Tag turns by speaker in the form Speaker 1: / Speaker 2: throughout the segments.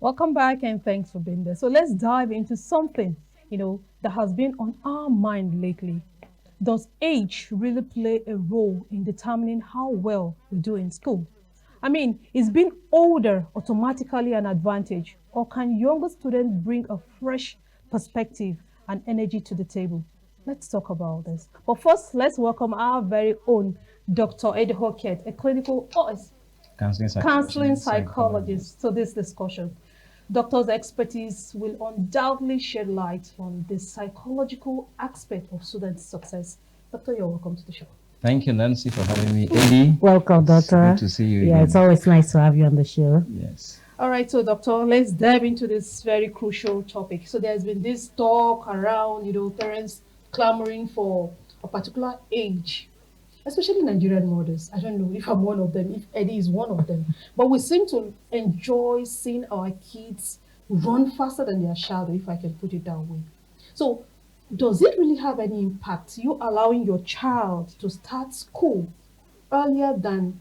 Speaker 1: Welcome back and thanks for being there. So let's dive into something, that has been on our mind lately. Does age really play a role in determining how well we do in school? I mean, is being older automatically an advantage, or can younger students bring a fresh perspective and energy to the table? Let's talk about this. But first, let's welcome our very own Dr. Edohoeket, a clinical counseling psychologist, to this discussion. Doctor's expertise will undoubtedly shed light on the psychological aspect of student success. Doctor, you're welcome to the show.
Speaker 2: Thank you, Nancy, for having me. Eddie,
Speaker 3: welcome, Doctor.
Speaker 2: Good to see you
Speaker 3: again. Yeah, it's always nice to have you on the show.
Speaker 2: Yes.
Speaker 1: All right, so Doctor, let's dive into this very crucial topic. So there's been this talk around, parents clamoring for a particular age, especially Nigerian mothers. I don't know if I'm one of them, if Eddie is one of them, but we seem to enjoy seeing our kids run faster than their shadow, if I can put it that way. So does it really have any impact, you allowing your child to start school earlier than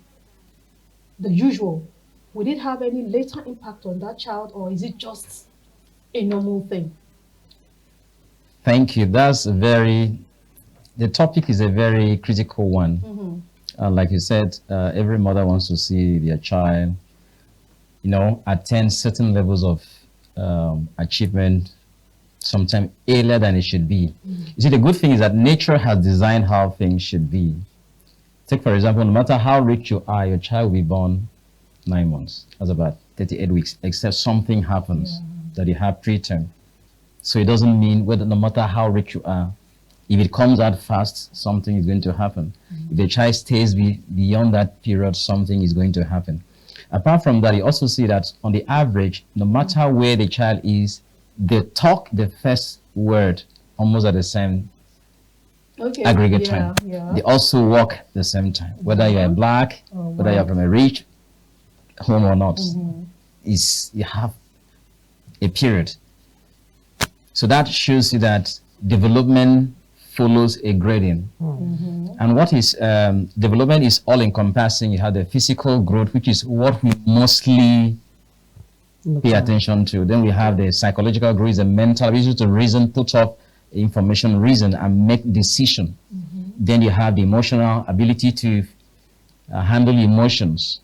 Speaker 1: the usual? Would it have any later impact on that child, or is it just a normal thing?
Speaker 2: Thank you. The topic is a very critical one.
Speaker 1: Mm-hmm.
Speaker 2: Like you said, every mother wants to see their child, attain certain levels of achievement sometime earlier than it should be.
Speaker 1: Mm-hmm.
Speaker 2: You see, the good thing is that nature has designed how things should be. Take, for example, no matter how rich you are, your child will be born 9 months. That's about 38 weeks, except something happens that you have preterm. So it doesn't mean whether, no matter how rich you are, if it comes out fast, something is going to happen.
Speaker 1: Mm-hmm.
Speaker 2: If the child stays beyond that period, something is going to happen. Apart from that, you also see that on the average, no matter where the child is, they talk the first word almost at the same aggregate time.
Speaker 1: Yeah.
Speaker 2: They also walk the same time. Whether you're black, whether you're from a rich home or not, you have a period. So that shows you that development follows a grading. And what is development is all encompassing. You have the physical growth, which is what we mostly pay attention to. Then we have the psychological growth, the mental, which is to reason, put up information, reason, and make decision. Then you have the emotional ability to handle emotions.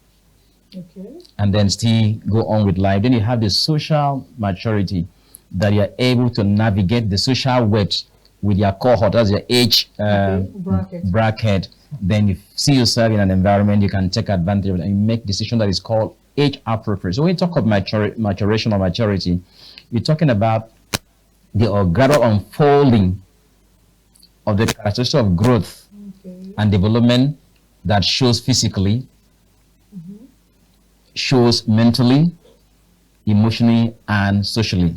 Speaker 2: And then still go on with life. Then you have the social maturity, that you're able to navigate the social weight with your cohort, that's your age bracket. Then you see yourself in an environment, you can take advantage of it, and you make decision that is called age appropriate. So when you talk of maturation or maturity, you're talking about the gradual unfolding of the characteristics of growth and development that shows physically, shows mentally, emotionally, and socially,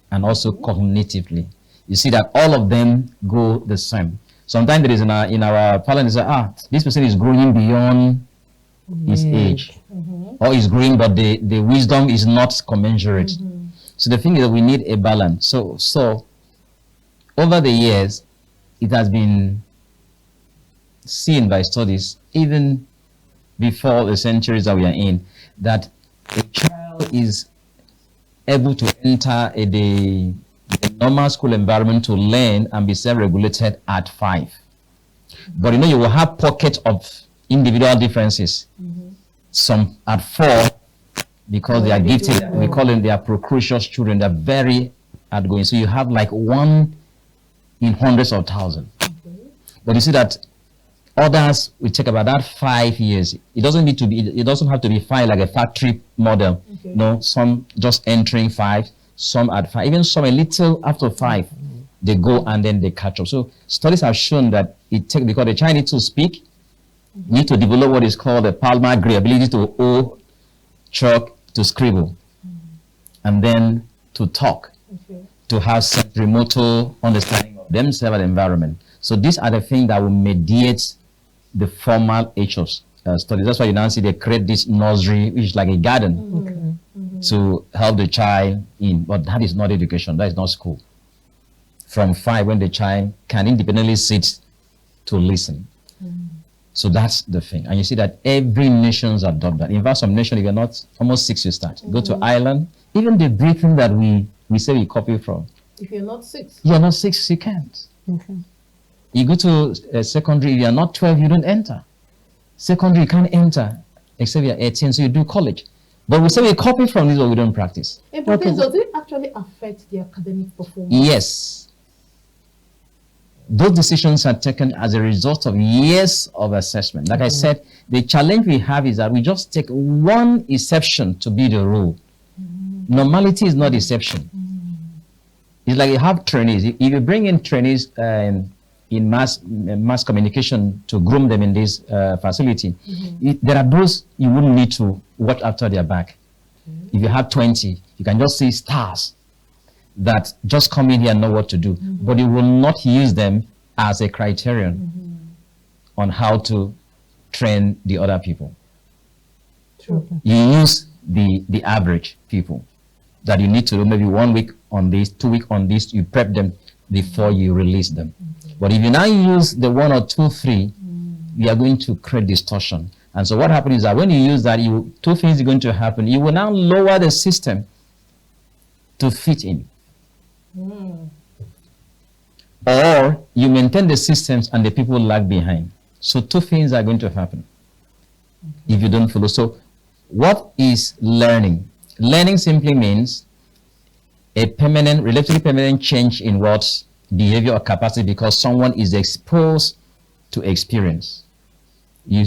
Speaker 2: and also cognitively. You see that all of them go the same. Sometimes there is in our parlance, this person is growing beyond his age, or is growing, but the wisdom is not commensurate. So the thing is that we need a balance. So over the years, it has been seen by studies, even before the centuries that we are in, that a child is able to enter the normal school environment to learn and be self-regulated at 5. But you will have pockets of individual differences. Some at 4, because they are gifted, we call them, they are precocious children, they're very outgoing. So you have like 1 in hundreds of thousands. But you see that others will take about that 5 years. It doesn't have to be 5 like a factory model. No, some just entering 5, some at 5, even some a little after 5, they go and then they catch up. So studies have shown that because the child needs to speak, need to develop what is called the palmar grade, ability to owe, chalk, to scribble, and then to talk, to have sensory motor understanding of themselves and the environment. So these are the things that will mediate the formal age of studies. That's why you now see they create this nursery, which is like a garden, to help the child in. But that is not education. That is not school. From 5, when the child can independently sit to listen. So that's the thing. And you see that every nation's adopt that. In fact, some nations, if you're not, almost 6 you start. Go to Ireland, Even the breathing that we say we copy from.
Speaker 4: If you're not 6.
Speaker 2: You're not 6, you can't.
Speaker 3: Okay.
Speaker 2: You go to secondary, if you're not 12, you don't enter. Secondary, you can't enter except you're 18, so you do college. But we say we copy from this, but we don't practice.
Speaker 4: But does it actually affect the academic performance?
Speaker 2: Yes. Those decisions are taken as a result of years of assessment. Like I said, the challenge we have is that we just take one exception to be the rule. Normality is not exception. It's like you have trainees. If you bring in trainees in mass communication to groom them in this facility, there are those you wouldn't need to watch after their back. If you have 20, you can just see stars that just come in here and know what to do, but you will not use them as a criterion on how to train the other people.
Speaker 4: True.
Speaker 2: You use the average people that you need to do maybe 1 week on this, 2 weeks on this, you prep them before you release them. But if you now use the 1 or 2, 3, you are going to create distortion. And so what happens is that when you use that, two things are going to happen. You will now lower the system to fit in. Or you maintain the systems and the people lag behind. So two things are going to happen if you don't follow. So what is learning? Learning simply means a permanent, relatively permanent change in what behavior or capacity because someone is exposed to experience. You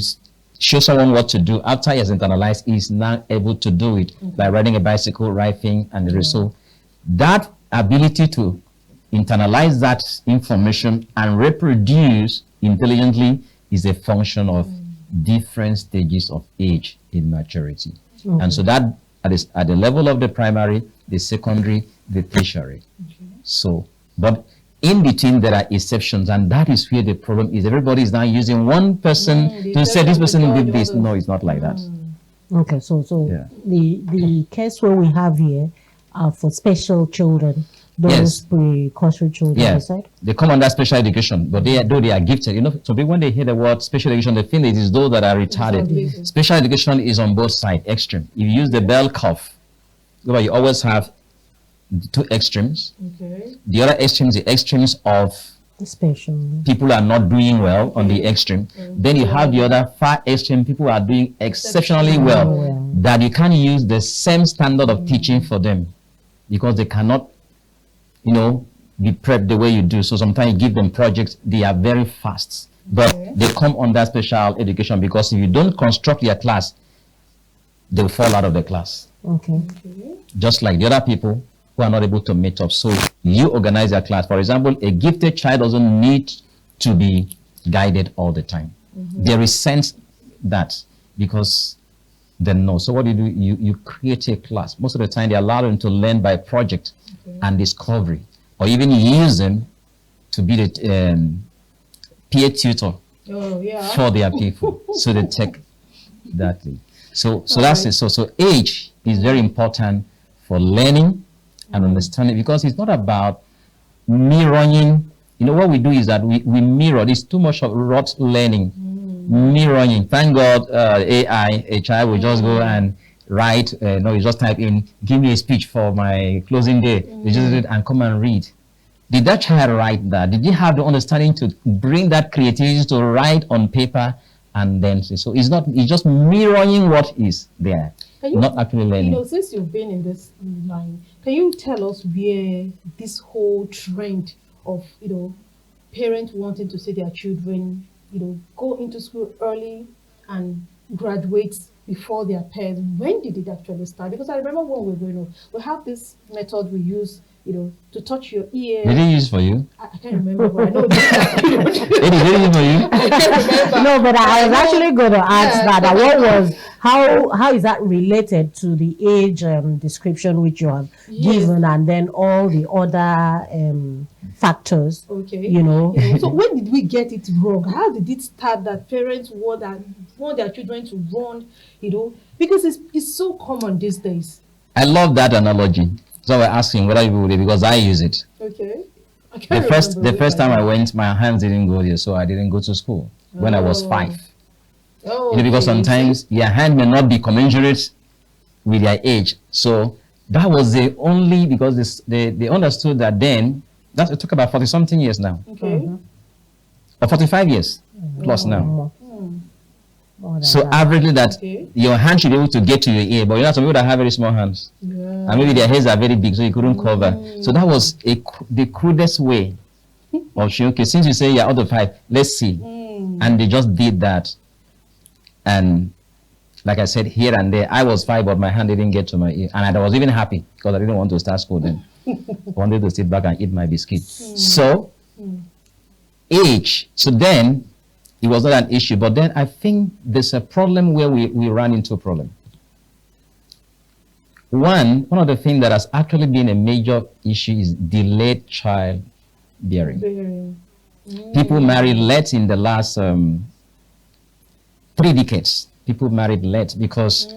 Speaker 2: show someone what to do after he has internalized, he is now able to do it by riding a bicycle, writing, and the result. That ability to internalize that information and reproduce intelligently is a function of different stages of age in maturity. And so that at the level of the primary, the secondary, the tertiary. So, but in between there are exceptions, and that is where the problem is. Everybody is now using one person to say this person did this. No, it's not like that.
Speaker 3: Okay, so the case where we have here are for special children, those precursory children.
Speaker 2: Yes, they come under special education, but though they are gifted, you know, so when they hear the word special education, they think it is those that are retarded. Special education is on both sides, extreme. If you use the bell curve, you always have two extremes. The other extremes, the extremes of
Speaker 3: special
Speaker 2: people are not doing well on the extreme. Then you have the other far extreme, people are doing exceptionally well, that you can't use the same standard of teaching for them because they cannot, you know, be prepped the way you do. So sometimes you give them projects, they are very fast, but they come under special education because if you don't construct your class, they'll fall out of the class. Just like the other people who are not able to meet up. So you organize your class. For example, a gifted child doesn't need to be guided all the time. They resent that because they know. So what do? You create a class. Most of the time they allow them to learn by project and discovery, or even use them to be the peer tutor for their people. So they take that thing. So that's it. So age is very important for learning and understanding, because it's not about mirroring. You know, what we do is that we mirror. There's too much of rote learning. Mirroring. Thank God AI, a child will just go and write, you just type in, give me a speech for my closing day. You just read and come and read. Did that child write that? Did he have the understanding to bring that creativity to write on paper and then say? So it's just mirroring what is there, not actually learning.
Speaker 4: You know, since you've been in this line, can you tell us where this whole trend of, you know, parents wanting to see their children, you know, go into school early and graduate before their peers, when did it actually start? Because I remember when we were growing up, we have this method we use, you know, to touch your ear.
Speaker 2: Did they use for you?
Speaker 4: I can't remember, but I know.
Speaker 2: Did they use for you?
Speaker 4: I can't remember.
Speaker 3: No, but I was actually going to ask that. What was how is that related to the age description which you have given, and then all the other factors? You know.
Speaker 4: So when did we get it wrong? How did it start that parents want their children to run? You know, because it's so common these days.
Speaker 2: I love that analogy. So we're asking whether you would, because I use it. The first time I went, my hands didn't go there, so I didn't go to school when I was 5. You know, because sometimes your hand may not be commensurate with your age. So That was the only, because they understood that then, that's, it took about 40 something years now,
Speaker 4: Okay.
Speaker 2: or 45 years plus now.
Speaker 3: More than
Speaker 2: So
Speaker 3: that.
Speaker 2: averagely that
Speaker 4: Okay.
Speaker 2: your hand should be able to get to your ear, but you know some people that have very small hands,
Speaker 4: Yeah.
Speaker 2: and maybe their heads are very big, so you couldn't cover. So that was the crudest way of showing, okay, since you say you're out of height, let's see. And they just did that. And like I said, here and there, I was 5, but my hand didn't get to my ear. And I was even happy because I didn't want to start school then. I wanted to sit back and eat my biscuit. So, age. So then, it was not an issue. But then I think there's a problem where we ran into a problem. One of the things that has actually been a major issue is delayed childbearing.
Speaker 4: Very.
Speaker 2: People married late in the last 3 decades. People married late because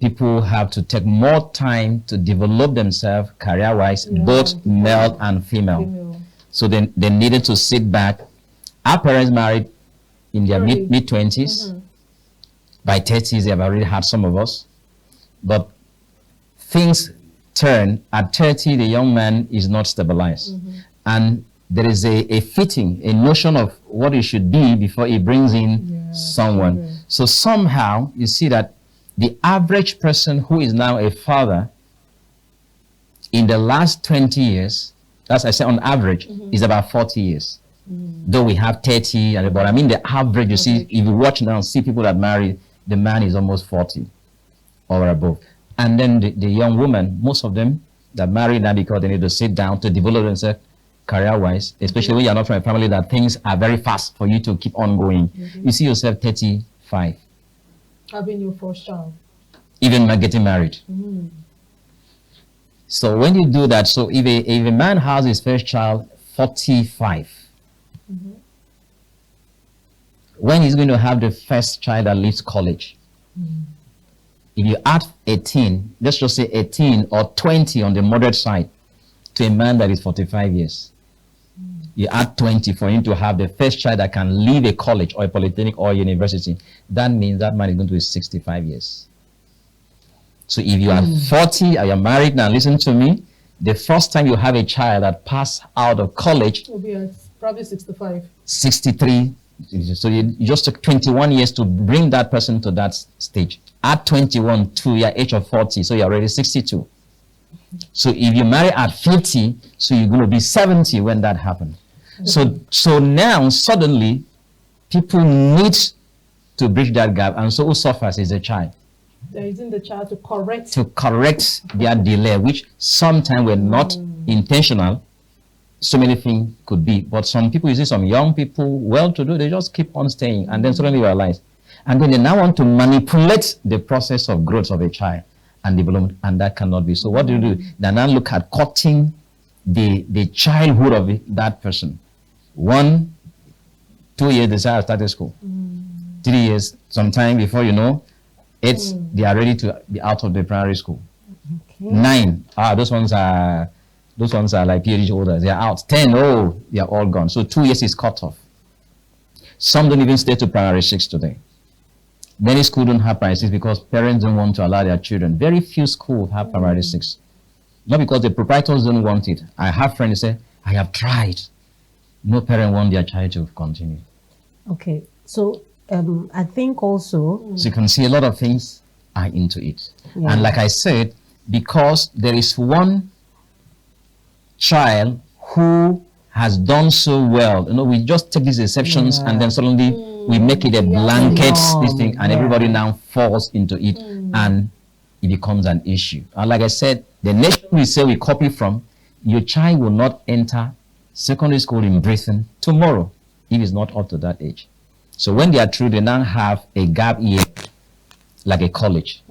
Speaker 2: people have to take more time to develop themselves career-wise, both male and female. So then they needed to sit back. Our parents married in their mid-20s. By 30s, they have already had some of us. But things turn. At 30, the young man is not stabilized. And there is a fitting, a notion of what he should be before he brings in someone. So somehow, you see that the average person who is now a father in the last 20 years, as I say on average, is about 40 years. Though we have 30, but I mean the average, you see, if you watch now, see people that marry, the man is almost 40 or above. And then the young woman, most of them that marry now because they need to sit down to develop themselves career-wise, especially when you're not from a family that things are very fast for you to keep on going. You see yourself 35.
Speaker 4: Having your first child.
Speaker 2: Even getting married. So when you do that, so if a man has his first child 45, when he's going to have the first child that leaves college, if you add 18, let's just say 18 or 20 on the moderate side to a man that is 45 years, you add 20 for him to have the first child that can leave a college or a polytechnic or a university, that means that man is going to be 65 years. So if you are 40 or you're married now, listen to me, the first time you have a child that passed out of college,
Speaker 4: Will be at probably 65.
Speaker 2: 63. So you just took 21 years to bring that person to that stage. At 21 to your age of 40, so you're already 62. So if you marry at 50, so you're going to be 70 when that happens. So now suddenly people need to bridge that gap, and so who suffers is the child.
Speaker 4: There isn't the child to correct.
Speaker 2: To correct their delay, which sometimes were not intentional. So many things could be, but some people, you see some young people, well-to-do, they just keep on staying, and then suddenly realize, and then they now want to manipulate the process of growth of a child and development, and that cannot be. So what do? They now look at cutting the childhood of that person. 1, 2 years they say I started school. 3 years, sometime before you know, 8 they are ready to be out of the primary school. 9, those ones are like PhD holders. They are out. 10, they are all gone. So 2 years is cut off. Some don't even stay to primary 6 today. Many schools don't have primary 6 because parents don't want to allow their children. Very few schools have primary 6. Not because the proprietors don't want it. I have friends say, I have tried. No parent wants their child to continue.
Speaker 3: Okay, so I think also...
Speaker 2: So you can see a lot of things are into it.
Speaker 3: Yeah.
Speaker 2: And like I said, because there is one child who has done so well, we just take these exceptions and then suddenly we make it a blanket this thing, and everybody now falls into it, and it becomes an issue. And like I said, the nation we say we copy from, your child will not enter secondary school in Britain tomorrow if it's not up to that age. So when they are through, they now have a gap year, like a college.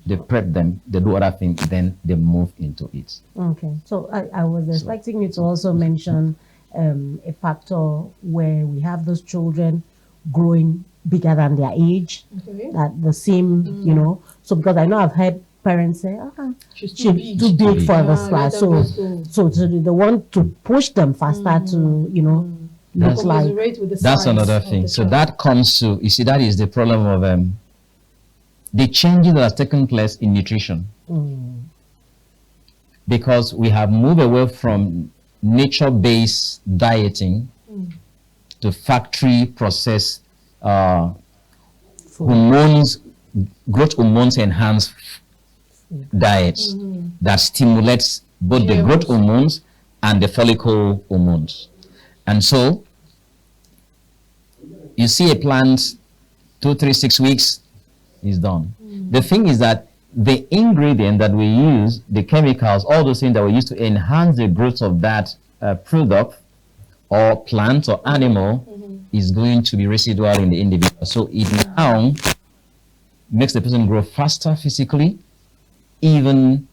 Speaker 2: They prep them, they do other things, then they move into it.
Speaker 3: Okay, so I was expecting you to also mention a factor where we have those children growing bigger than their age, that the same, so because I know I've heard parents say,
Speaker 4: She's
Speaker 3: too big for this class, so they want to push them faster to, look like.
Speaker 2: That's another thing. So that comes to, you see, that is the problem of the changes that have taken place in nutrition. because we have moved away from nature-based dieting to factory processed hormones, growth hormones enhanced diets that stimulates both the growth hormones and the follicle hormones. And so you see a plant 2, 3, 6 weeks is done. The thing is that the ingredient that we use, the chemicals, all those things that we use to enhance the growth of that product or plant or animal is going to be residual in the individual. So it now makes the person grow faster physically, even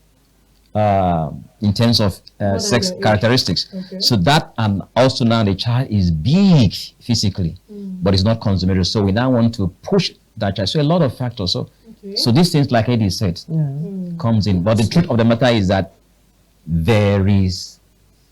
Speaker 2: in terms of sex characteristics.
Speaker 4: Okay.
Speaker 2: So that, and also now the child is big physically, but it's not consummated. So we now want to push that child. So a lot of factors. So these things, like Eddie said, comes in. But the truth of the matter is that there is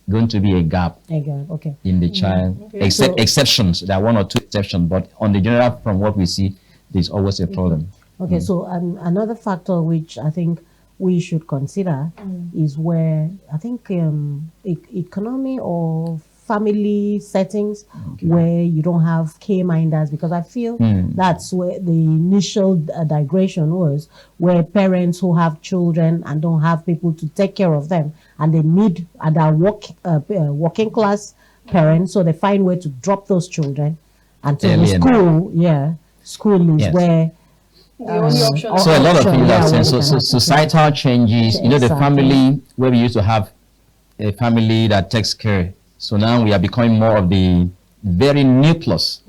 Speaker 2: going to be a gap
Speaker 3: Okay.
Speaker 2: in the child,
Speaker 4: Okay.
Speaker 2: except exceptions. There are 1 or 2 exceptions, but on the general, from what we see, there's always a problem.
Speaker 3: Okay, so another factor which I think we should consider is where I think economy or family settings where you don't have care-minders, because I feel that's where the initial digression was, where parents who have children and don't have people to take care of them, and they need, and are working class parents, so they find way to drop those children until the
Speaker 2: Early
Speaker 3: school. School is where
Speaker 4: The only option.
Speaker 2: So a lot of things
Speaker 3: yeah,
Speaker 2: are saying.
Speaker 3: well,
Speaker 2: So societal changes, you know, the
Speaker 3: Exactly.
Speaker 2: family where we used to have a family that takes care. So now we are becoming more of the very nucleus,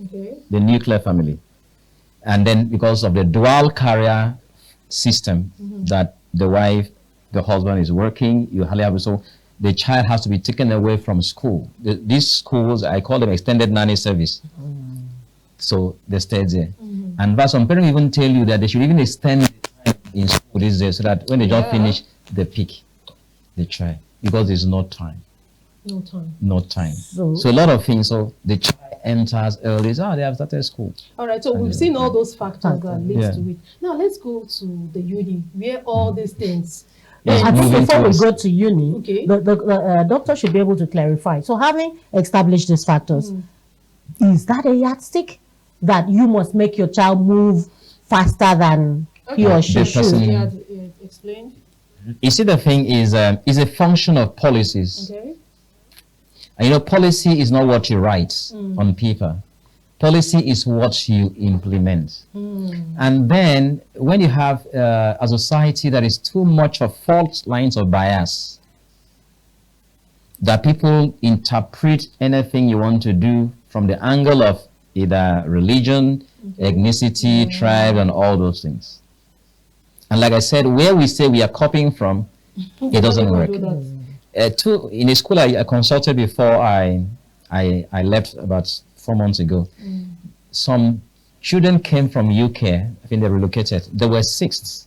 Speaker 2: the nuclear family. And then because of the dual career system that the wife, the husband is working, you hardly have, so the child has to be taken away from school. These schools, I call them extended nanny service. So they stay there. And but some parents even tell you that they should even extend the time in school these days, so that when they just finish, they pick the child, because there's no time. No time. So a lot of things. So the child enters early. They have started school.
Speaker 4: All right, so we've seen all those factors that leads
Speaker 2: Yeah.
Speaker 4: to it. Now let's go to the uni, where all these things.
Speaker 2: Yes,
Speaker 3: I think
Speaker 2: moving
Speaker 3: before we
Speaker 2: towards-
Speaker 3: go to uni,
Speaker 4: Okay.
Speaker 3: the doctor should be able to clarify. So having established these factors, is that a yardstick that you must make your child move faster than he or she
Speaker 2: The
Speaker 3: should?
Speaker 2: person-
Speaker 4: You had explained.
Speaker 2: You see, the thing is a function of policies.
Speaker 4: Okay.
Speaker 2: And you know, policy is not what you write on paper. Policy is what you implement. And then when you have a society that is too much of fault lines of bias, that people interpret anything you want to do from the angle of either religion, ethnicity, tribe, and all those things. And like I said, where we say we are copying from, it doesn't work. In a school I consulted before I left about 4 months ago, some children came from UK. I think they relocated. They were sixths.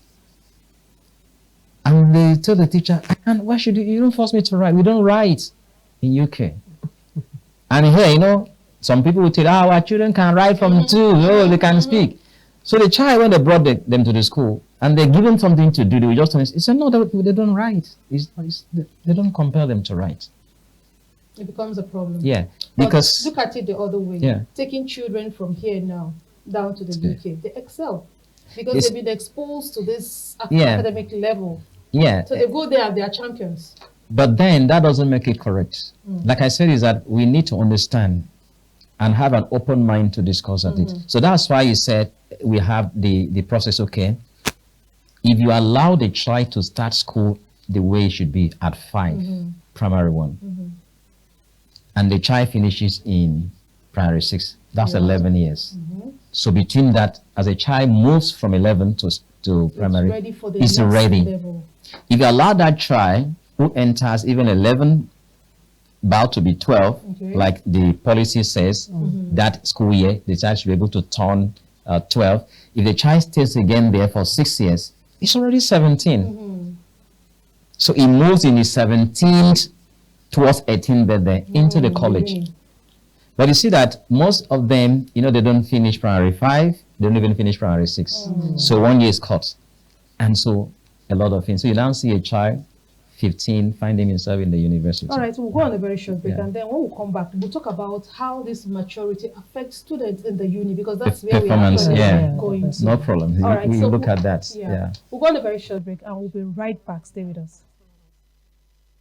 Speaker 2: And they told the teacher, why should you don't force me to write. We don't write in UK. And here, you know, some people will tell, our children can write from 2, they can speak. So the child, when they brought them to the school, and they give them something to do, they will just tell them, he said, no, they don't write. They don't compel them to write.
Speaker 4: It becomes a problem.
Speaker 2: Yeah,
Speaker 4: But
Speaker 2: because
Speaker 4: look at it the other way.
Speaker 2: Yeah.
Speaker 4: Taking children from here now down to the UK, they excel because
Speaker 2: It's-
Speaker 4: they've been exposed to this
Speaker 2: Yeah.
Speaker 4: academic level.
Speaker 2: yeah,
Speaker 4: So they go there and they are champions.
Speaker 2: but then that doesn't make it correct. Like I said, is that we need to understand and have an open mind to discuss at it. So that's why you said we have the process. Okay, if you allow the child to start school the way it should be at 5, primary 1, and the child finishes in primary 6, that's 11 years. So between that, as a child moves from 11 to primary,
Speaker 4: It's ready for the
Speaker 2: it's
Speaker 4: next
Speaker 2: ready.
Speaker 4: level.
Speaker 2: If you allow that child who enters even 11, about to be 12, like the policy says, that school year, the child should be able to turn 12. If the child stays again there for 6 years, it's already 17. So he moves in his 17th towards 18th birthday into the college. But you see that most of them, you know, they don't finish primary 5, they don't even finish primary 6. So 1 year is cut. And so a lot of things. So you now see a child 15, find himself in the university.
Speaker 4: All right, we'll go on a very short break,
Speaker 2: Yeah.
Speaker 4: and then when we come back, we'll talk about how this maturity affects students in the uni, because that's where we are
Speaker 2: Performance,
Speaker 4: actually
Speaker 2: yeah.
Speaker 4: going to.
Speaker 2: No problem.
Speaker 4: All right,
Speaker 2: We
Speaker 4: so
Speaker 2: look at that.
Speaker 4: Yeah.
Speaker 2: Yeah.
Speaker 4: We'll go on a very short break, and we'll be right back. Stay with us.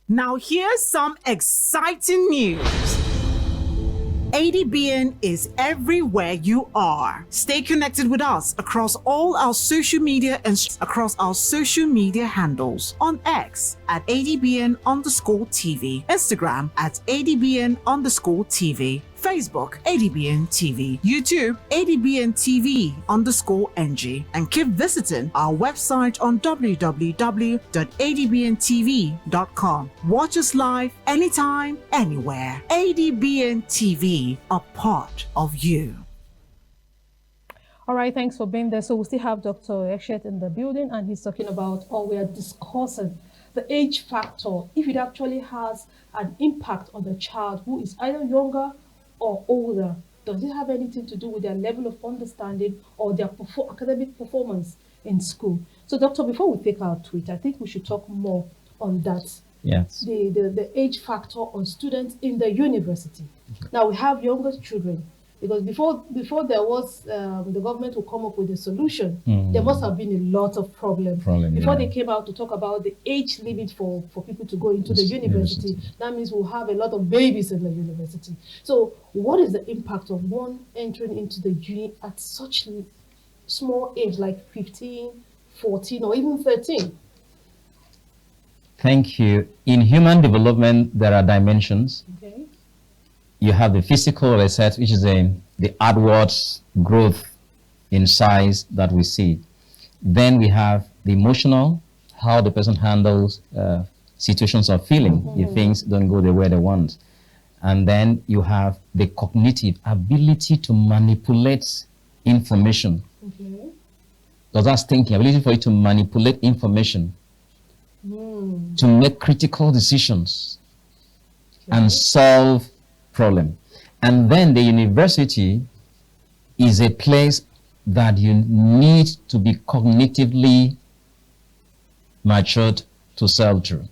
Speaker 5: Now, here's some exciting news. ADBN is everywhere you are. Stay connected with us across all our social media and across our social media handles on X at ADBN_TV, Instagram at ADBN_TV, Facebook ADBN TV, YouTube ADBN TV_NG, and keep visiting our website on www.adbntv.com. Watch us live anytime, anywhere. ADBN TV, a part of you.
Speaker 4: All right, thanks for being there. So we still have Dr. Eshiet in the building, and he's talking about, or we are discussing, the age factor, if it actually has an impact on the child who is either younger or older. Does it have anything to do with their level of understanding or their academic performance in school? So, Doctor, before we take our tweet, I think we should talk more on that.
Speaker 2: Yes.
Speaker 4: The age factor on students in the university. Now, we have younger children, because before there was, the government will come up with a solution, there must have been a lot of problems. Before they came out to talk about the age limit for people to go into the university, that means we'll have a lot of babies in the university. So what is the impact of one entering into the uni at such small age, like 15, 14, or even 13?
Speaker 2: Thank you. In human development, there are dimensions.
Speaker 4: Okay.
Speaker 2: You have the physical reset, which is the outwards growth in size that we see. Then we have the emotional, how the person handles situations of feeling if things don't go the way they want. And then you have the cognitive ability to manipulate information.
Speaker 4: Okay.
Speaker 2: Because that's thinking, ability for you to manipulate information, to make critical decisions, and solve problem. And then the university is a place that you need to be cognitively matured to sail through.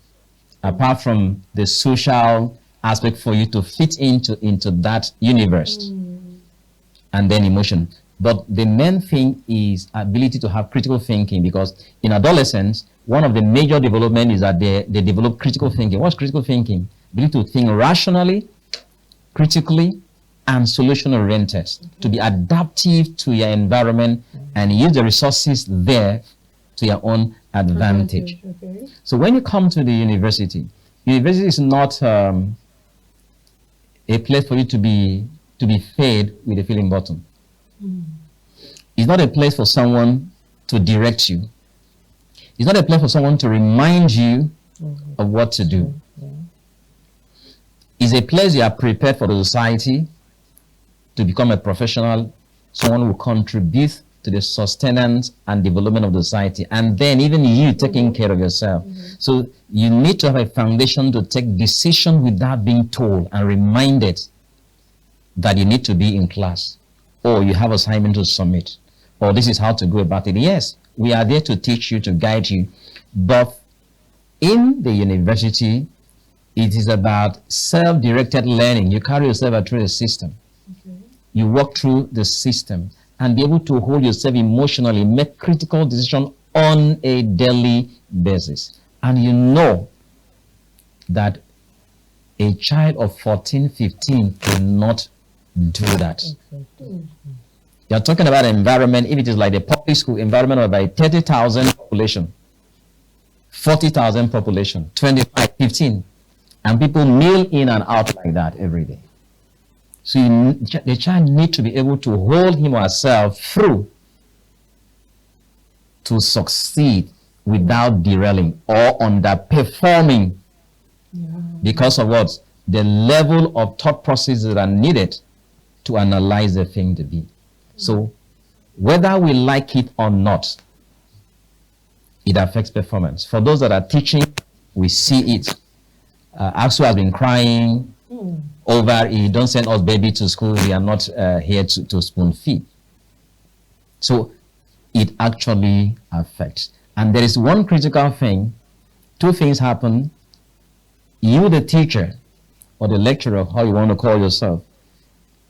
Speaker 2: Apart from the social aspect for you to fit into that universe, and then emotion. But the main thing is ability to have critical thinking, because in adolescence, one of the major development is that they develop critical thinking. What's critical thinking? Ability to think rationally, critically, and solution-oriented, to be adaptive to your environment and use the resources there to your own advantage.
Speaker 4: Okay.
Speaker 2: So when you come to the university is not a place for you to be fed with a filling bottom. It's not a place for someone to direct you. It's not a place for someone to remind you of what to do. It's a place you are prepared for the society, to become a professional, someone who contributes to the sustenance and development of the society, and then even you taking care of yourself. So you need to have a foundation to take decision without being told and reminded that you need to be in class, or you have assignment to submit, or this is how to go about it. Yes, we are there to teach you, to guide you, but in the university, it is about self-directed learning. You carry yourself through the system. You walk through the system and be able to hold yourself emotionally, make critical decisions on a daily basis. And you know that a child of 14, 15 cannot do that. You're talking about environment, if it is like the public school environment of like 30,000 population, 40,000 population, 25, 15, and people mill in and out like that every day. So the child needs to be able to hold him or herself through to succeed without derailing or underperforming because of what? The level of thought processes that are needed to analyze the thing to be. So whether we like it or not, it affects performance. For those that are teaching, we see it. AXU has been crying over, you don't send us baby to school, we are not here to spoon feed. So it actually affects. And there is one critical thing, two things happen you, the teacher, or the lecturer, how you want to call yourself,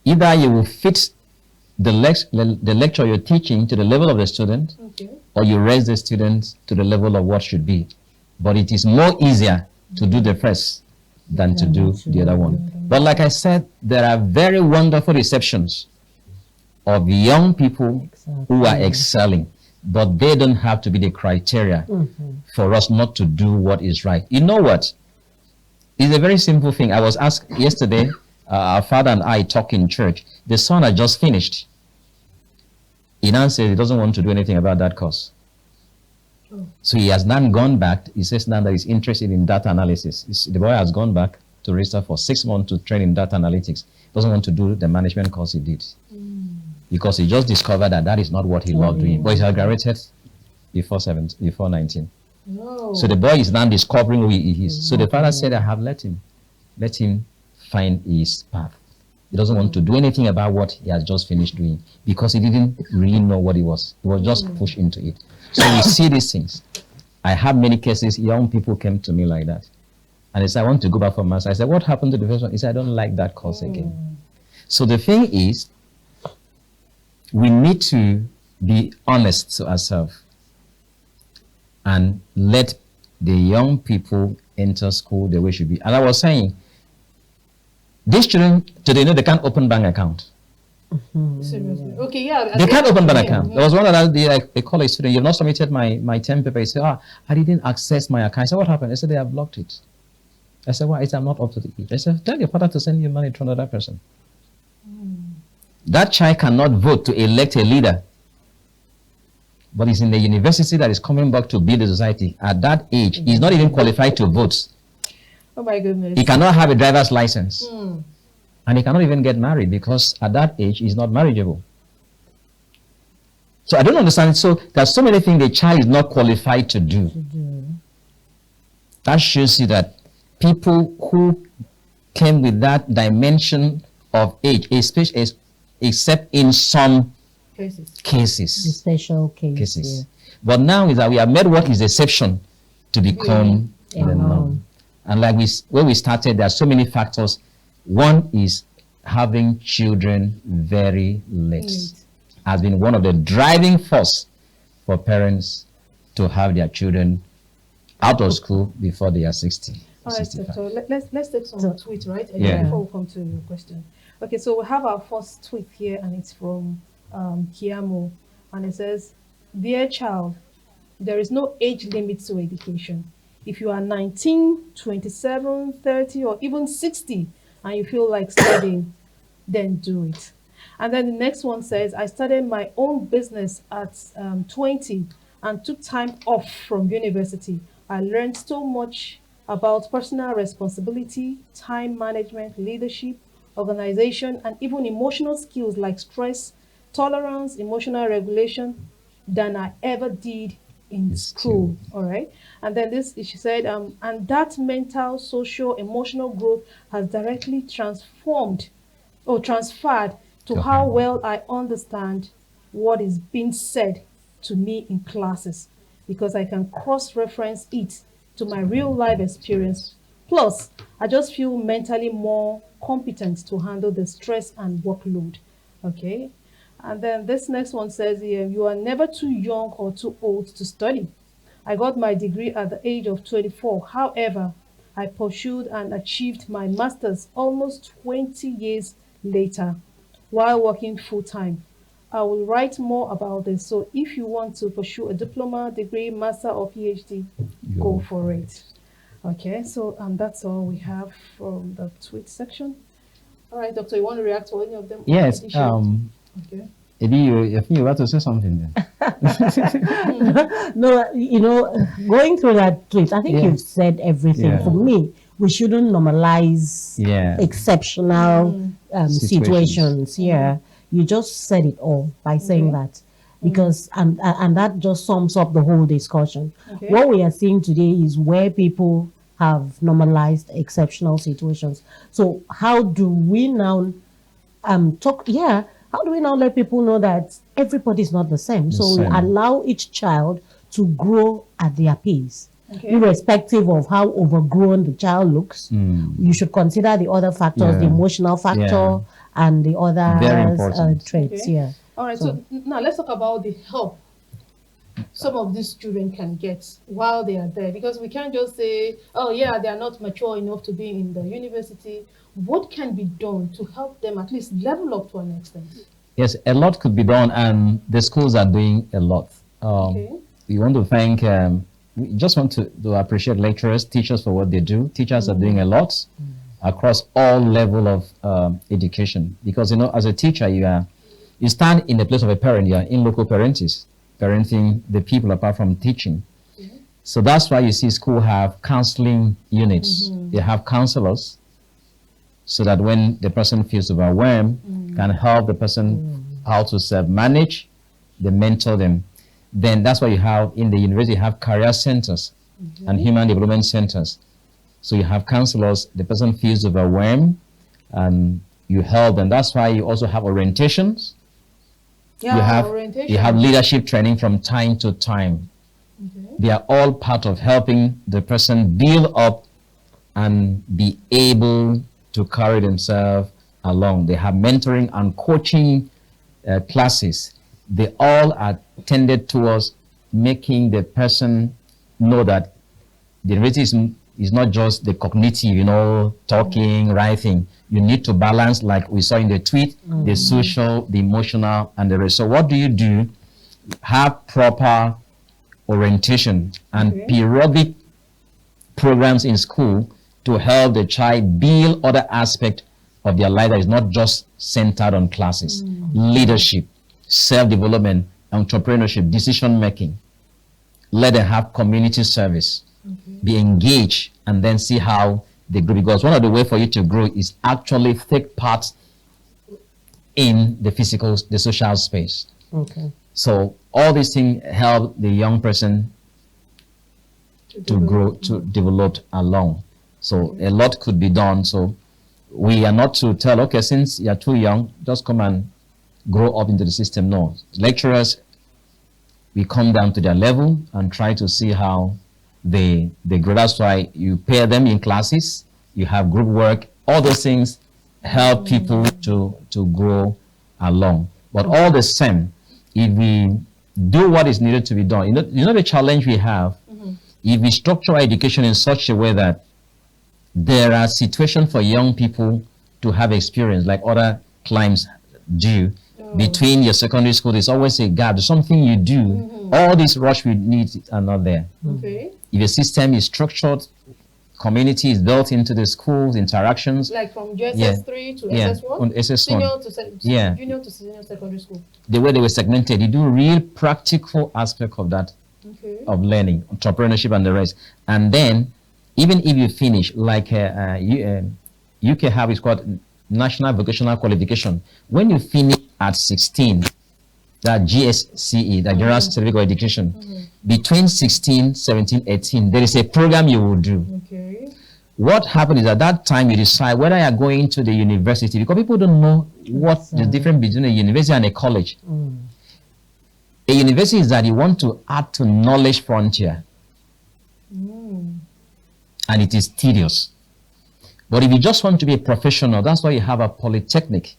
Speaker 2: either you will fit the lecture you're teaching to the level of the student,
Speaker 4: Okay.
Speaker 2: or you raise the student to the level of what should be. But it is more easier to do the first than to do the other one. But like I said, there are very wonderful receptions of young people who are excelling, but they don't have to be the criteria for us not to do what is right. You know what? It's a very simple thing. I was asked yesterday, our father and I talk in church. The son had just finished. He now says he doesn't want to do anything about that course. So he has now gone back. He says now that he's interested in data analysis. The boy has gone back to register for 6 months to train in data analytics. Doesn't want to do the management course he did. Because he just discovered that that is not what he loved doing. But he had graduated before 19.
Speaker 4: No.
Speaker 2: So the boy is now discovering who he is. So the father said, I have let him find his path. He doesn't want to do anything about what he has just finished doing because he didn't really know what it was. He was just pushed into it. So we see these things. I have many cases, young people came to me like that. And they said, I want to go back for master. I said, what happened to the first one? He said, I don't like that course again. So the thing is, we need to be honest to ourselves and let the young people enter school the way it should be. And I was saying, these children today know they can't open bank account.
Speaker 4: Seriously. Okay, yeah.
Speaker 2: They can't open bank account. There was one that they call a student, you've not submitted my term paper. He said, I didn't access my account. I said, what happened? They said, they have blocked it. I said, why? I'm not up to the age. I said, tell your father to send you money to another person. That child cannot vote to elect a leader. But he's in the university that is coming back to build the society. At that age, he's not even qualified to vote.
Speaker 4: Oh my goodness.
Speaker 2: He cannot have a driver's license. And he cannot even get married because at that age, he's not marriageable. So I don't understand. So there's so many things the child is not qualified to do. That shows you that people who came with that dimension of age, especially except in some cases.
Speaker 3: The special cases.
Speaker 2: But now is that we have made what is exception to become the norm. And like when we started, there are so many factors. One is having children very late. Has been one of the driving force for parents to have their children out of school before they are 60.
Speaker 4: All right, so let's take some tweets, right?
Speaker 2: Yeah.
Speaker 4: Before we come to your question. Okay, so we have our first tweet here, and it's from Kiamo, and it says, "Dear child, there is no age limit to education. If you are 19, 27, 30, or even 60, and you feel like studying, then do it." And then the next one says, "I started my own business at 20 and took time off from university. I learned so much about personal responsibility, time management, leadership, organization, and even emotional skills like stress, tolerance, emotional regulation than I ever did in school." All right. And then she said, and that mental, social, emotional growth has directly transferred to how well I understand what is being said to me in classes, because I can cross-reference it to my real-life experience. Plus, I just feel mentally more competent to handle the stress and workload. Okay. And then this next one says, "You are never too young or too old to study. I got my degree at the age of 24. However, I pursued and achieved my master's almost 20 years later while working full-time. I will write more about this. So if you want to pursue a diploma, degree, master, or PhD, go for it." Okay, so that's all we have from the tweet section. All right, Doctor, you want to react to any of them?
Speaker 2: Yes.
Speaker 4: Okay.
Speaker 2: Eddie, I think you want to say something then.
Speaker 3: No, going through that tweet, I think you've said everything.
Speaker 2: Yeah.
Speaker 3: For me, we shouldn't normalize exceptional situations here. You just said it all by saying that, because and that just sums up the whole discussion.
Speaker 4: Okay.
Speaker 3: What we are seeing today is where people have normalized exceptional situations. So how do we now how do we now let people know that everybody is not the same? So we allow each child to grow at their pace.
Speaker 4: Okay.
Speaker 3: irrespective of how overgrown the child looks. You should consider the other factors, the
Speaker 2: Yeah.
Speaker 3: emotional factor, and the other
Speaker 2: Very important.
Speaker 3: traits.
Speaker 4: Okay.
Speaker 3: Yeah.
Speaker 4: All right. So now let's talk about the help some of these children can get while they are there, because we can't just say, oh yeah, they are not mature enough to be in the university. What can be done to help them at least level up to an extent?
Speaker 2: Yes, a lot could be done, and the schools are doing a lot.
Speaker 4: Okay.
Speaker 2: We want to thank, we just want to appreciate lecturers, teachers for what they do. Teachers are doing a lot across all level of education, because as a teacher, you stand in the place of a parent. You are in local parentis, parenting the people apart from teaching. So that's why you see school have counseling units. They have counselors, so that when the person feels overwhelmed, can help the person how to self-manage, they mentor them. Then that's why you have in the university, you have career centers and human development centers. So you have counselors, the person feels overwhelmed, and you help them. That's why you also have orientations.
Speaker 4: Yeah, orientation.
Speaker 2: You have leadership training from time to time. They are all part of helping the person build up and be able to carry themselves along. They have mentoring and coaching classes. They all are tended towards making the person know that the university is not just the cognitive, talking, writing. You need to balance, like we saw in the tweet, the social, the emotional, and the rest. So what do? Have proper orientation and periodic programs in school to help the child build other aspects of their life that is not just centered on classes. Leadership, self-development, entrepreneurship, decision-making. Let them have community service. Be engaged, and then see how they grow. Because one of the ways for you to grow is actually take part in the social space.
Speaker 3: Okay.
Speaker 2: So all these things help the young person to grow, to develop along. So a lot could be done. So we are not to tell, okay, since you're too young, just come and grow up into the system. No. Lecturers, we come down to their level and try to see how they grow. That's why you pair them in classes, you have group work, all those things help people to grow along. But all the same, if we do what is needed to be done, you know the challenge we have, if we structure our education in such a way that there are situations for young people to have experience like other climes do. Between your secondary school, there's always a gap. There's something you do. All these rush we need are not there.
Speaker 4: Okay.
Speaker 2: If the system is structured, community is built into the schools, interactions.
Speaker 4: Like from JSS3 to SS1?
Speaker 2: On SS1.
Speaker 4: Senior to junior to senior secondary school.
Speaker 2: The way they were segmented, you do real practical aspect of that, of learning, entrepreneurship and the rest. And then, even if you finish, like UK have is called National Vocational Qualification. When you finish at 16, that GSCE, that General Certificate of Education, between 16, 17, 18, there is a program you will do.
Speaker 4: Okay.
Speaker 2: What happens is at that time you decide whether you are going to the university, because people don't know what the difference between a university and a college. A university is that you want to add to knowledge frontier. And it is tedious. But if you just want to be a professional, that's why you have a polytechnic,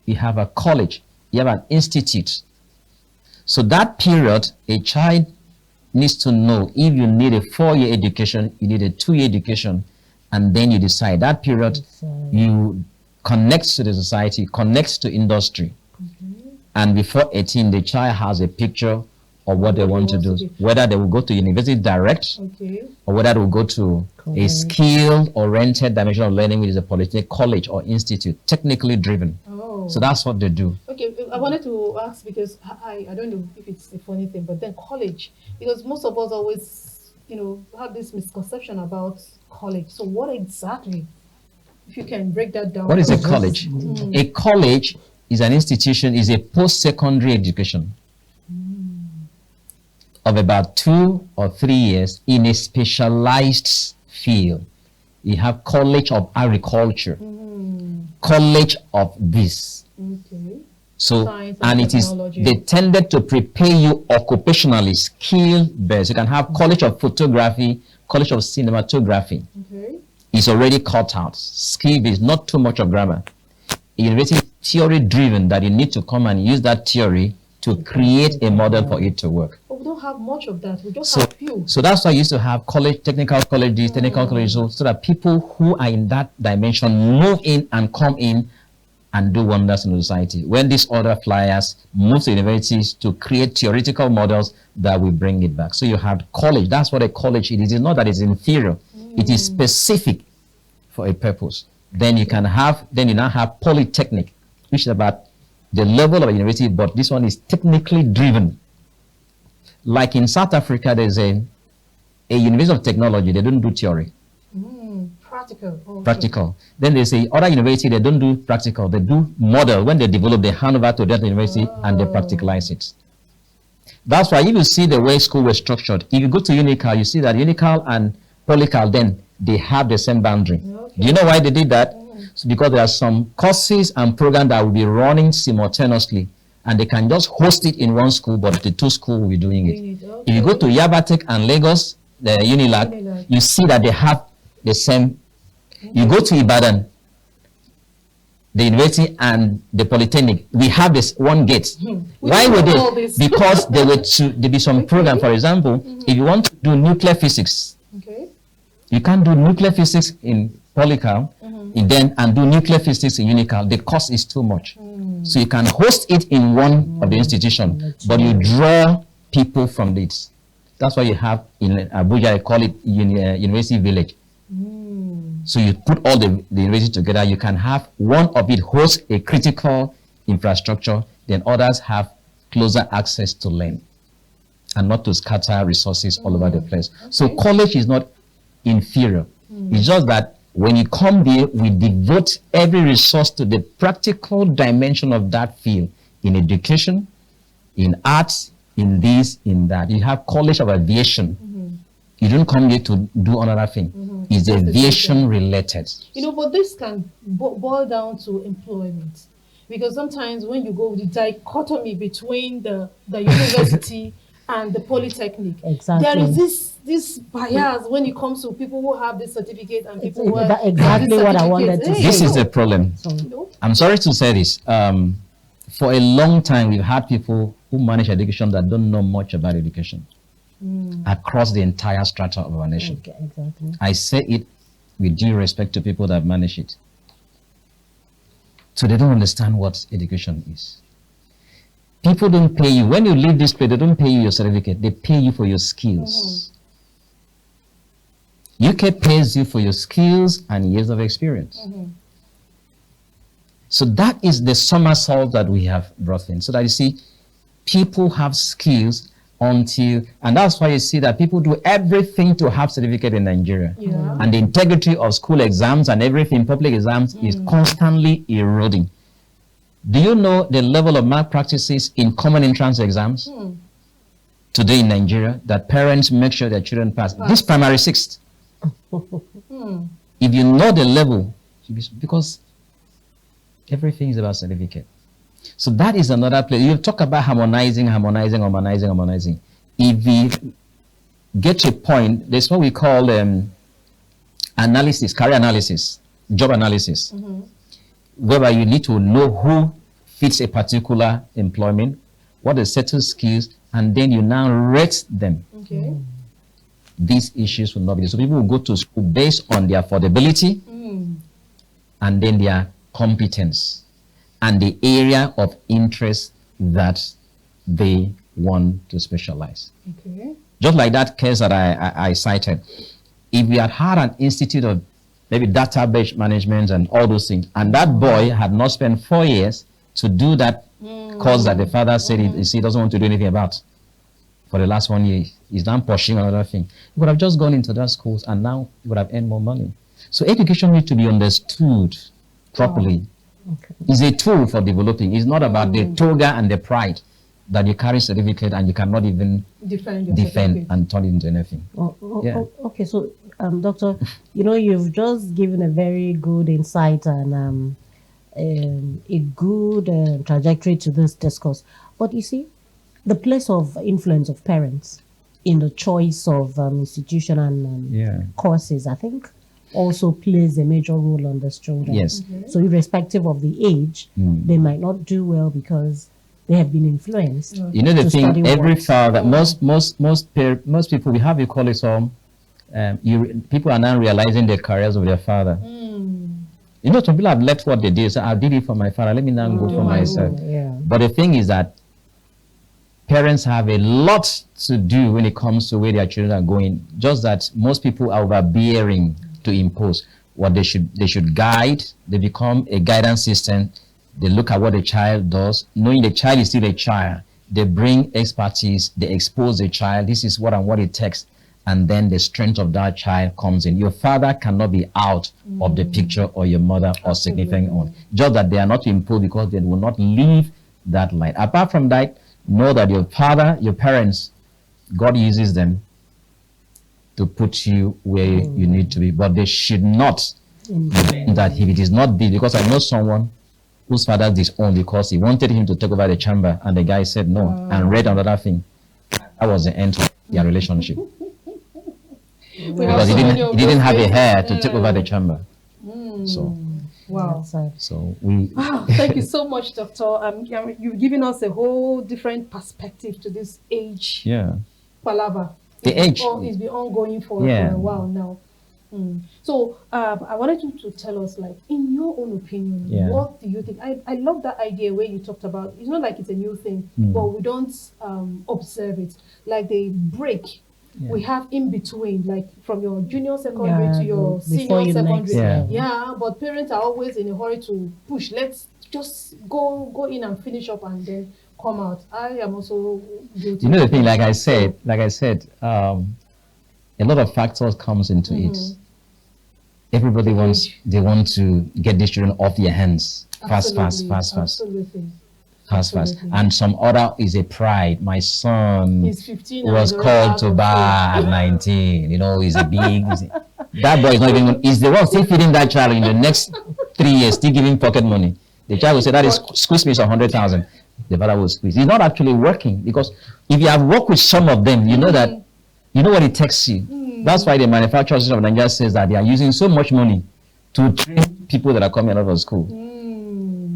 Speaker 2: you have a college, you have an institute. So that period, a child needs to know if you need a 4-year education, you need a 2-year education, and then you decide. That period, you connect to the society, connect to industry. And before 18, the child has a picture of what they want to do, whether they will go to university direct, or whether they will go to a skill-oriented dimension of learning, which is a polytechnic, college, or institute, technically driven. So that's what they do.
Speaker 4: Okay, I wanted to ask, because I don't know if it's a funny thing, but then college, because most of us always, have this misconception about college. So what exactly, if you can break that down?
Speaker 2: What is a college? A college is an institution, is a post-secondary education of about 2 or 3 years in a specialized field. You have College of Agriculture, College of this. So,
Speaker 4: Science
Speaker 2: and it is,
Speaker 4: technology.
Speaker 2: they tended to prepare you occupationally, skill-based. You can have College of Photography, College of Cinematography.
Speaker 4: Okay.
Speaker 2: Is already cut out. Skill is not too much of grammar. University theory driven, that you need to come and use that theory to create a model for it to work.
Speaker 4: But we don't have much of that. We just
Speaker 2: So,
Speaker 4: have few.
Speaker 2: so that's why I used to have college, technical colleges, technical colleges, so that people who are in that dimension move in and come in and do wonders in the society. When these other flyers move to universities to create theoretical models that will bring it back. So you have college. That's what a college is. It is not that it's inferior. It is specific for a purpose. Then you now have polytechnic, which is about the level of a university, but this one is technically driven. Like in South Africa, there's a university of technology. They don't do theory.
Speaker 4: Practical. Okay.
Speaker 2: Practical. Then there's a other university, they don't do practical. They do model. When they develop, they hand over to that university and they practicalize it. That's why if you see the way school was structured, if you go to Unical, you see that Unical and Polycal, then they have the same boundary.
Speaker 4: Okay.
Speaker 2: Do you know why they did that? It's because there are some courses and programs that will be running simultaneously, and they can just host it in one school, but the two schools will be doing it.
Speaker 4: Okay.
Speaker 2: If you go to Yabatech and Lagos, the Unilag, you see that they have the same. You go to Ibadan, the university and the polytechnic, we have this one gate. Why would they? Because there be some program, for example, if you want to do nuclear physics,
Speaker 4: Okay.
Speaker 2: you can't do nuclear physics in Polycal and do nuclear physics in Unical. The cost is too much. So you can host it in one of the institution, but you draw people from it. That's why you have in Abuja, I call it University Village. So you put all the university together, you can have one of it host a critical infrastructure, then others have closer access to learn and not to scatter resources all over the place. So college is not inferior. It's just that when you come there, we devote every resource to the practical dimension of that field in education, in arts, in this, in that. You have College of Aviation. You don't come here to do another thing. It's aviation related.
Speaker 4: You know, but this can boil down to employment. Because sometimes when you go with the dichotomy between the university and the polytechnic,
Speaker 3: Exactly.
Speaker 4: there is this bias when it comes to people who have this certificate and people who have
Speaker 3: exactly
Speaker 4: this
Speaker 3: what I wanted
Speaker 4: certificate.
Speaker 3: to
Speaker 4: Hey,
Speaker 2: This is the problem.
Speaker 4: you know?
Speaker 2: I'm sorry to say this. For a long time, we've had people who manage education that don't know much about education across the entire strata of our nation.
Speaker 3: Okay, exactly.
Speaker 2: I say it with due respect to people that manage it. So they don't understand what education is. People don't pay you. When you leave this place, they don't pay you your certificate. They pay you for your skills. UK pays you for your skills and years of experience. So that is the somersault that we have brought in. So that you see, people have skills and that's why you see that people do everything to have certificate in Nigeria.
Speaker 4: Yeah.
Speaker 2: And the integrity of school exams and everything, public exams, is constantly eroding. Do you know the level of malpractices in common entrance exams today in Nigeria that parents make sure their children pass? This primary sixth. If you know the level, because everything is about certificate. So that is another place. You talk about harmonizing. If we get to a point, there's what we call analysis, career analysis, job analysis, whereby you need to know who fits a particular employment, what are certain skills, and then you now rate them.
Speaker 4: Okay.
Speaker 2: These issues will not be there. So people will go to school based on their affordability and then their competence and the area of interest that they want to specialize.
Speaker 4: Okay.
Speaker 2: Just like that case that I cited, if we had had an institute of maybe database management and all those things, and that boy had not spent 4 years to do that course that the father said he doesn't want to do anything about for the last 1 year, he's now pushing another thing. He would have just gone into that schools and now he would have earned more money. So education needs to be understood properly.
Speaker 3: Okay.
Speaker 2: It's a tool for developing. It's not about the toga and the pride that you carry certificate and you cannot even
Speaker 4: Defend your
Speaker 2: defend
Speaker 4: certificate.
Speaker 2: and turn it into anything. Yeah.
Speaker 3: Okay, so Doctor, you've just given a very good insight and a good trajectory to this discourse. But you see, the place of influence of parents in the choice of institution and courses, I think, also plays a major role on these children.
Speaker 2: Yes.
Speaker 3: So irrespective of the age, they might not do well because they have been influenced.
Speaker 2: You know the
Speaker 3: to study
Speaker 2: thing, every
Speaker 3: what?
Speaker 2: father, most people, we have a call it some, people are now realizing the careers of their father. You know, some people have left what they did. So I did it for my father. Let me now go for myself.
Speaker 3: Yeah.
Speaker 2: But the thing is that parents have a lot to do when it comes to where their children are going. Just that most people are overbearing to impose what they should guide. They become a guidance system. They look at what the child does, knowing the child is still a child. They bring expertise. They expose the child. This is what and what it takes. And then the strength of that child comes in. Your father cannot be out of the picture, or your mother, or significant one. Just that they are not imposed because they will not leave that light. Apart from that, know that your father, your parents, God uses them to put you where you need to be. But they should not that if it is not this, because I know someone whose father disowned because he wanted him to take over the chamber, and the guy said no and read another thing. That was the end of their relationship. Because he didn't have a hair to take over the chamber. So
Speaker 4: Wow.
Speaker 2: so we
Speaker 4: Thank you so much, Doctor. You've given us a whole different perspective to this age palaver.
Speaker 2: The age.
Speaker 4: It's been ongoing for a while now. So I wanted you to tell us, like, in your own opinion, what do you think? I love that idea where you talked about, it's not like it's a new thing, but we don't observe it. Like the break we have in between, like from your junior secondary to your senior secondary. But parents are always in a hurry to push. Let's just go in and finish up and then come out. I am also guilty.
Speaker 2: You know the thing, like I said, a lot of factors comes into it. Everybody want to get these children off their hands fast. And some other is a pride. My son
Speaker 4: He's 15
Speaker 2: was called to bar at 19. You know, he's a big. That boy is not even. Is the one still feeding that child in the next 3 years, still giving pocket money. The child will say that is school fees 100,000. The father will squeeze. He's not actually working, because if you have worked with some of them, you know that you know what it takes you. That's why the manufacturers of Nigeria says that they are using so much money to train people that are coming out of school,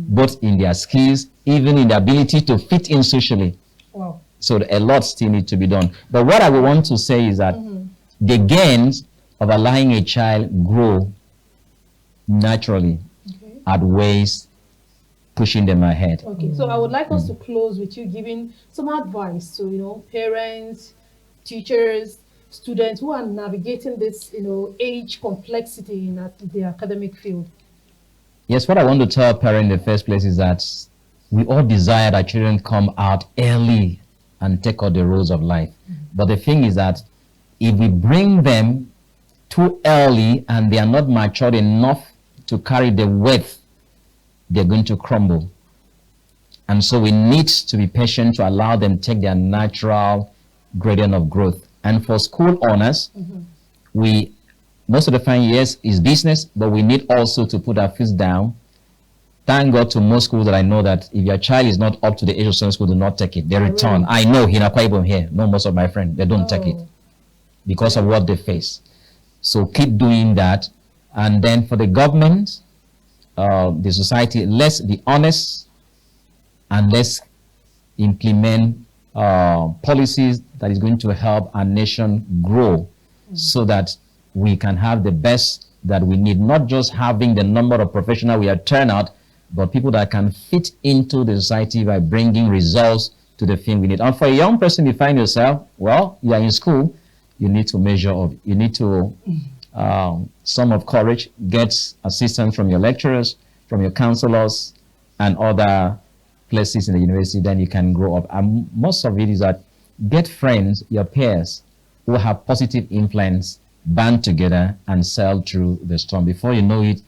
Speaker 2: both in their skills, even in the ability to fit in socially.
Speaker 4: Wow.
Speaker 2: So a lot still need to be done. But what I would want to say is that the gains of allowing a child grow naturally outweighs pushing them ahead.
Speaker 4: Okay, so I would like us to close with you giving some advice to, parents, teachers, students who are navigating this, age complexity in the academic field.
Speaker 2: Yes, what I want to tell parents in the first place is that we all desire that children come out early and take on the roles of life. But the thing is that if we bring them too early and they are not matured enough to carry the weight, they're going to crumble. And so we need to be patient to allow them take their natural gradient of growth. And for school honors, we most of the time, yes, is business, but we need also to put our feet down. Thank God to most schools that I know that if your child is not up to the age of certain school, do not take it. They return. Really? I know here in Akwa Ibom here, no, most of my friends, they don't take it because of what they face. So keep doing that. And then for the government, the society, let's be honest and let's implement policies that is going to help our nation grow so that we can have the best that we need, not just having the number of professionals we are turn out, but people that can fit into the society by bringing results to the thing we need. And for a young person, you find yourself, well, you are in school, you need to measure up. You need to, some of courage, get assistance from your lecturers, from your counselors, and other places in the university, then you can grow up. And most of it is that get friends, your peers, who have positive influence, band together and sail through the storm. Before you know it,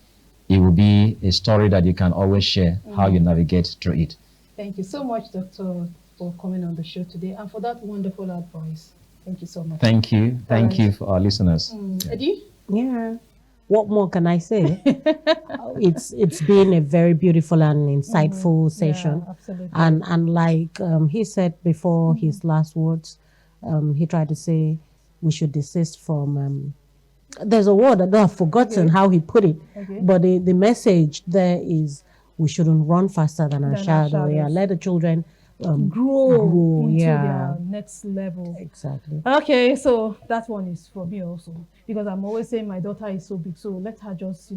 Speaker 2: it will be a story that you can always share how you navigate through it.
Speaker 4: Thank you so much, Doctor, for coming on the show today and for that wonderful advice. Thank you so much.
Speaker 2: Thank you. Thank you for our listeners.
Speaker 4: Eddie?
Speaker 3: Yeah. What more can I say? It's been a very beautiful and insightful session.
Speaker 1: Yeah, absolutely.
Speaker 3: And like he said before his last words, he tried to say we should desist from. There's a word that I've forgotten how he put it, but the message there is we shouldn't run faster than our shadow. Yeah, let the children
Speaker 1: grow into
Speaker 3: yeah,
Speaker 1: their next level.
Speaker 3: exactly.
Speaker 1: Okay, so that one is for me also, because I'm always saying my daughter is so big, so let her just,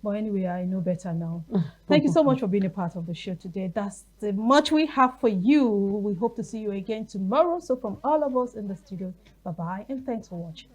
Speaker 1: but anyway, I know better now. Thank you so much for being a part of the show today. That's the much we have for you. We hope to see you again tomorrow. So from all of us in the studio, bye-bye and thanks for watching.